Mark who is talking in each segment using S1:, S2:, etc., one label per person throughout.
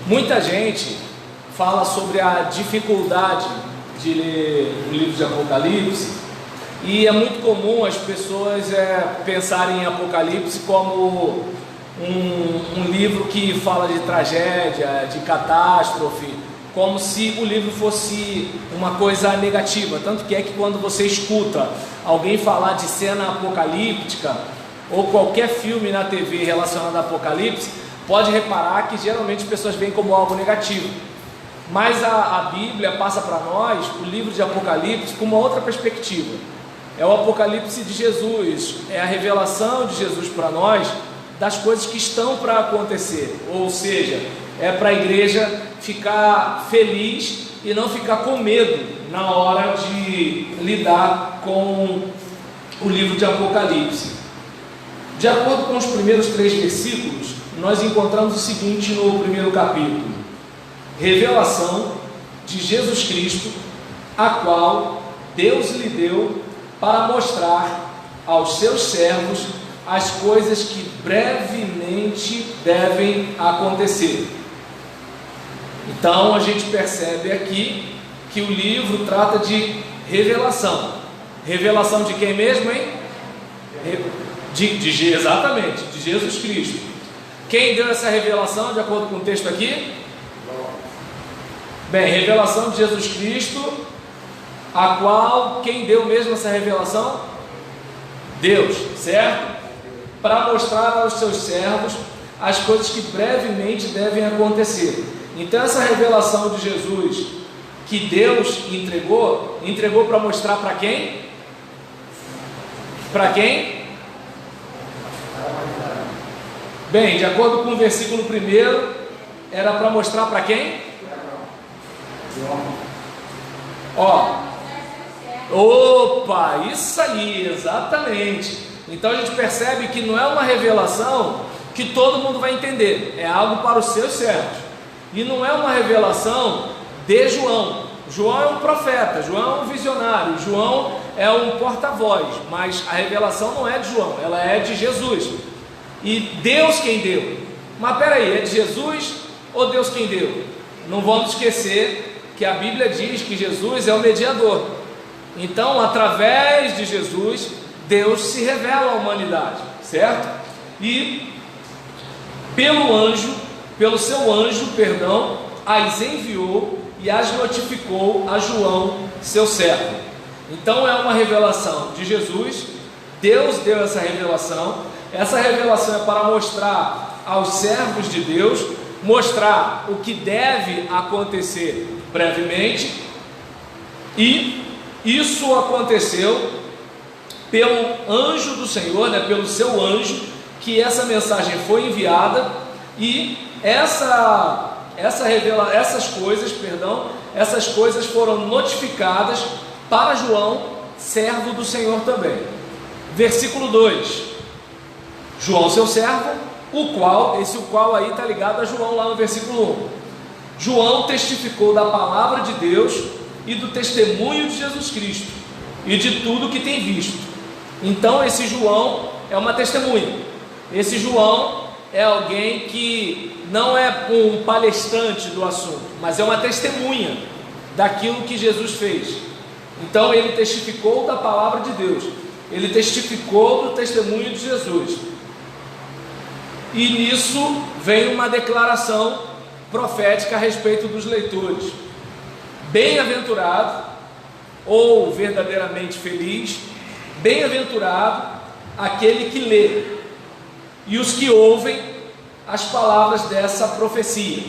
S1: Muita gente fala sobre a dificuldade de ler o livro de Apocalipse, e é muito comum as pessoas pensarem em Apocalipse como um livro que fala de tragédia, de catástrofe, como se o livro fosse uma coisa negativa. Tanto que quando você escuta alguém falar de cena apocalíptica ou qualquer filme na TV relacionado a Apocalipse, pode reparar que geralmente as pessoas veem como algo negativo. Mas a Bíblia passa para nós o livro de Apocalipse com uma outra perspectiva. É o Apocalipse de Jesus, é a revelação de Jesus para nós das coisas que estão para acontecer. Ou seja, é para a igreja ficar feliz e não ficar com medo na hora de lidar com o livro de Apocalipse. De acordo com os primeiros 3 versículos, nós encontramos o seguinte no primeiro capítulo: revelação de Jesus Cristo, a qual Deus lhe deu para mostrar aos seus servos as coisas que brevemente devem acontecer. Então a gente percebe aqui que o livro trata de revelação. Revelação de quem mesmo, hein? Exatamente, de Jesus Cristo. Quem deu essa revelação, de acordo com o texto aqui? Bem, revelação de Jesus Cristo, a qual, quem deu mesmo essa revelação? Deus, certo? Para mostrar aos seus servos as coisas que brevemente devem acontecer. Então essa revelação de Jesus, que Deus entregou para mostrar para quem? Para quem? Bem, de acordo com o versículo 1, era para mostrar para quem? Opa, isso aí, exatamente. Então a gente percebe que não é uma revelação que todo mundo vai entender, é algo para os seus servos. E não é uma revelação de João. João é um profeta, João é um visionário, João é um porta-voz, mas a revelação não é de João, ela é de Jesus. E Deus quem deu. Mas peraí, é de Jesus ou Deus quem deu? Não vamos esquecer que a Bíblia diz que Jesus é o mediador. Então, através de Jesus, Deus se revela à humanidade, certo? E pelo seu anjo, as enviou e as notificou a João, seu servo. Então é uma revelação de Jesus. Deus deu essa revelação. Essa revelação é para mostrar aos servos de Deus, mostrar o que deve acontecer brevemente. E isso aconteceu pelo anjo do Senhor, pelo seu anjo, que essa mensagem foi enviada. E essas coisas foram notificadas para João, servo do Senhor também. Versículo 2: João, seu servo, o qual aí está ligado a João lá no versículo 1. João testificou da palavra de Deus e do testemunho de Jesus Cristo e de tudo que tem visto. Então esse João é uma testemunha. Esse João é alguém que não é um palestrante do assunto, mas é uma testemunha daquilo que Jesus fez. Então ele testificou da palavra de Deus, ele testificou do testemunho de Jesus. E nisso vem uma declaração profética a respeito dos leitores: bem-aventurado, ou verdadeiramente feliz, bem-aventurado aquele que lê e os que ouvem as palavras dessa profecia.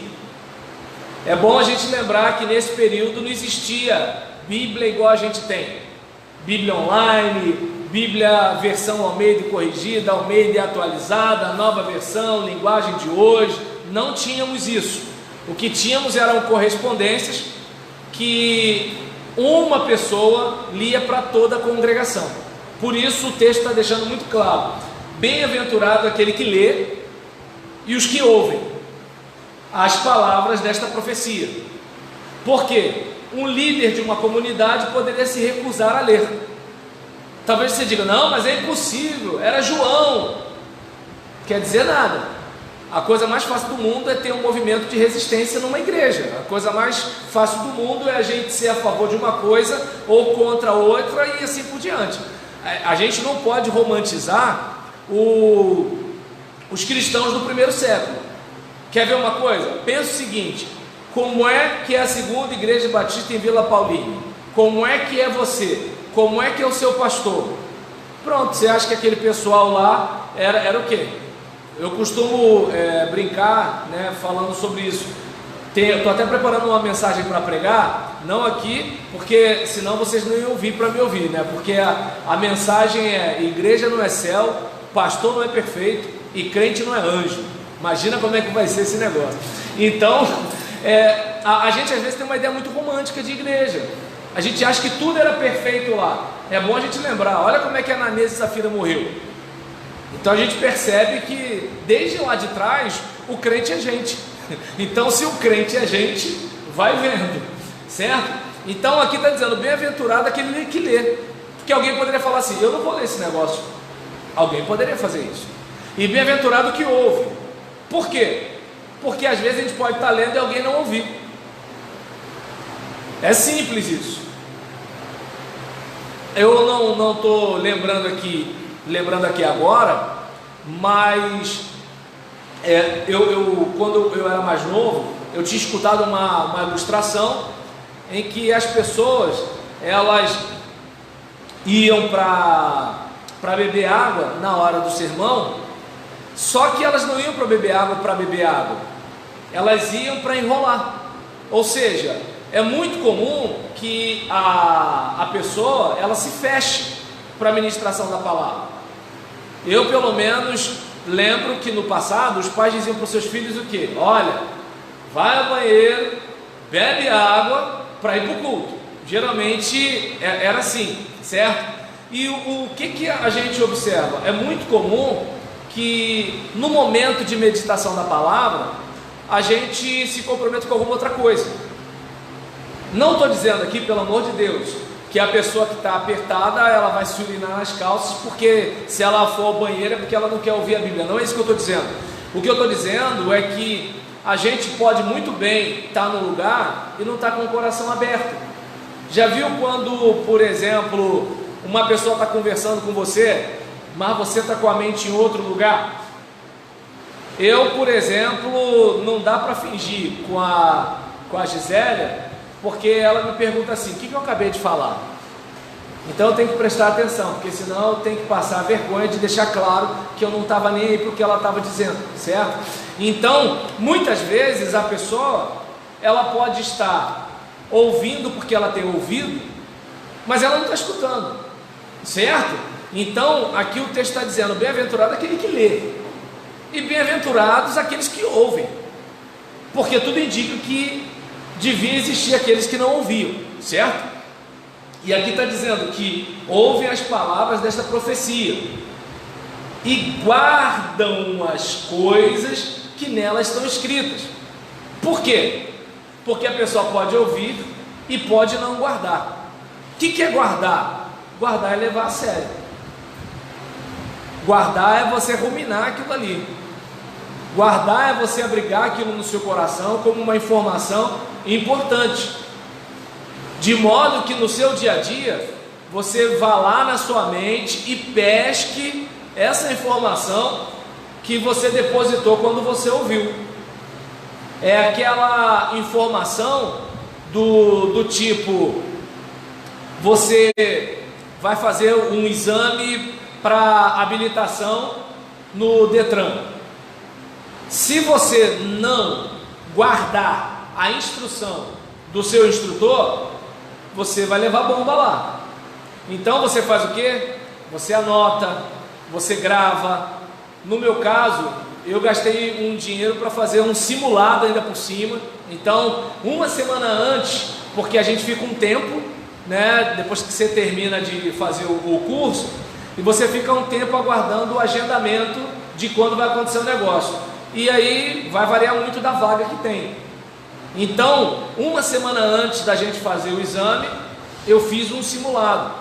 S1: É bom a gente lembrar que nesse período não existia Bíblia igual a gente tem, Bíblia online, Bíblia versão Almeida corrigida, Almeida atualizada, nova versão, linguagem de hoje. Não tínhamos isso. O que tínhamos eram correspondências que uma pessoa lia para toda a congregação. Por isso o texto está deixando muito claro: bem-aventurado aquele que lê e os que ouvem as palavras desta profecia. Por quê? Um líder de uma comunidade poderia se recusar a ler. Talvez você diga: não, mas é impossível, era João. Quer dizer nada. a coisa mais fácil do mundo é ter um movimento de resistência numa igreja. A coisa mais fácil do mundo é a gente ser a favor de uma coisa ou contra outra e assim por diante. A gente não pode romantizar os cristãos do primeiro século. Quer ver uma coisa? Pensa o seguinte: como é que é a segunda igreja batista em Vila Paulina? Como é que é você? Como é que é o seu pastor? Pronto, você acha que aquele pessoal lá era o quê? Eu costumo brincar, né, falando sobre isso. Estou até preparando uma mensagem para pregar, não aqui, porque senão vocês não iam vir para me ouvir, né? Porque a mensagem é: igreja não é céu, pastor não é perfeito e crente não é anjo. Imagina como é que vai ser esse negócio. Então, a gente às vezes tem uma ideia muito romântica de igreja. A gente acha que tudo era perfeito lá. É bom a gente lembrar: olha como é que Ananias e Safira morreu. Então a gente percebe que desde lá de trás o crente é gente. Então, se o crente é gente, vai vendo, certo? Então aqui está dizendo: bem-aventurado aquele que lê. Porque alguém poderia falar assim: eu não vou ler esse negócio. Alguém poderia fazer isso. E bem-aventurado que ouve. Por quê? Porque às vezes a gente pode estar lendo e alguém não ouvir. É simples isso. Eu não estou lembrando aqui agora, mas quando eu era mais novo, eu tinha escutado uma ilustração em que as pessoas, elas iam para beber água na hora do sermão, só que elas não iam para beber água, elas iam para enrolar. Ou seja, é muito comum que a pessoa, ela se feche para a ministração da palavra. Eu, pelo menos, lembro que no passado os pais diziam para os seus filhos o quê? Olha, vai ao banheiro, bebe água para ir para o culto. Geralmente era assim, certo? E o que a gente observa? É muito comum que no momento de meditação da palavra a gente se compromete com alguma outra coisa. Não estou dizendo aqui, pelo amor de Deus, que a pessoa que está apertada, ela vai se urinar nas calças, porque se ela for ao banheiro é porque ela não quer ouvir a Bíblia. Não é isso que eu estou dizendo. O que eu estou dizendo é que a gente pode muito bem estar no lugar e não estar com o coração aberto. Já viu quando, por exemplo, uma pessoa está conversando com você, mas você está com a mente em outro lugar? Eu, por exemplo, não dá para fingir com a Gisélia, porque ela me pergunta assim: o que eu acabei de falar? Então eu tenho que prestar atenção, porque senão eu tenho que passar a vergonha de deixar claro que eu não estava nem aí para o que ela estava dizendo, certo? Então, muitas vezes a pessoa, ela pode estar ouvindo porque ela tem ouvido, mas ela não está escutando, certo? Então, aqui o texto está dizendo: bem-aventurado aquele que lê, e bem-aventurados aqueles que ouvem, porque tudo indica que devia existir aqueles que não ouviam, certo? E aqui está dizendo que ouvem as palavras desta profecia e guardam as coisas que nelas estão escritas. Por quê? Porque a pessoa pode ouvir e pode não guardar. O que é guardar? Guardar é levar a sério. Guardar é você ruminar aquilo ali. Guardar é você abrigar aquilo no seu coração como uma informação importante, de modo que no seu dia a dia você vá lá na sua mente e pesque essa informação que você depositou quando você ouviu. É aquela informação do tipo: você vai fazer um exame para habilitação no Detran. Se você não guardar a instrução do seu instrutor, você vai levar bomba lá. Então você faz o quê? Você anota, você grava. No meu caso, eu gastei um dinheiro para fazer um simulado ainda por cima. Então, uma semana antes, porque a gente fica um tempo, né, depois que você termina de fazer o curso, e você fica um tempo aguardando o agendamento de quando vai acontecer o negócio. E aí vai variar muito da vaga que tem. Então, uma semana antes da gente fazer o exame, eu fiz um simulado,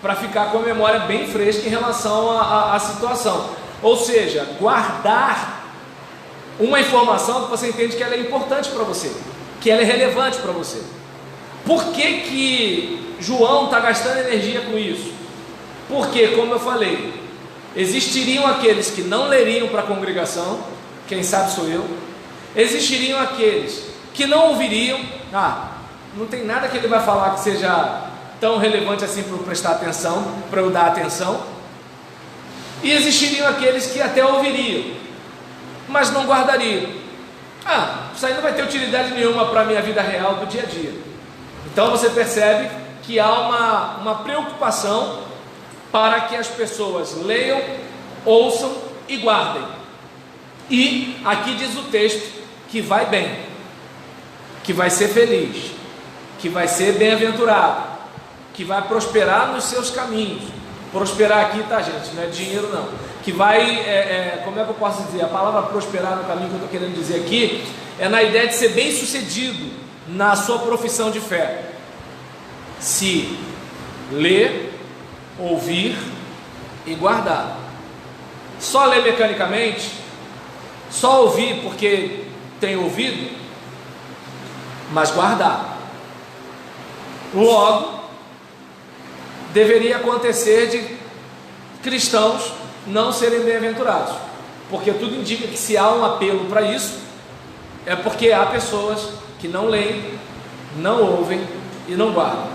S1: para ficar com a memória bem fresca em relação à situação. Ou seja, guardar uma informação que você entende que ela é importante para você, que ela é relevante para você. Por que João está gastando energia com isso? Porque, como eu falei, existiriam aqueles que não leriam para a congregação, quem sabe sou eu, existiriam aqueles que não ouviriam, não tem nada que ele vai falar que seja tão relevante assim para eu prestar atenção, para eu dar atenção, e existiriam aqueles que até ouviriam, mas não guardariam. Isso aí não vai ter utilidade nenhuma para a minha vida real do dia a dia. Então você percebe que há uma preocupação para que as pessoas leiam, ouçam e guardem. E aqui diz o texto que vai bem, que vai ser feliz, que vai ser bem-aventurado, que vai prosperar nos seus caminhos. Prosperar aqui, tá, gente? Não é dinheiro, não. Que vai, como é que eu posso dizer? A palavra prosperar no caminho que eu estou querendo dizer aqui é na ideia de ser bem-sucedido na sua profissão de fé. Se ler, ouvir e guardar. Só ler mecanicamente, só ouvir porque tem ouvido, mas guardar. Logo, deveria acontecer de cristãos não serem bem-aventurados, porque tudo indica que se há um apelo para isso, é porque há pessoas que não leem, não ouvem e não guardam.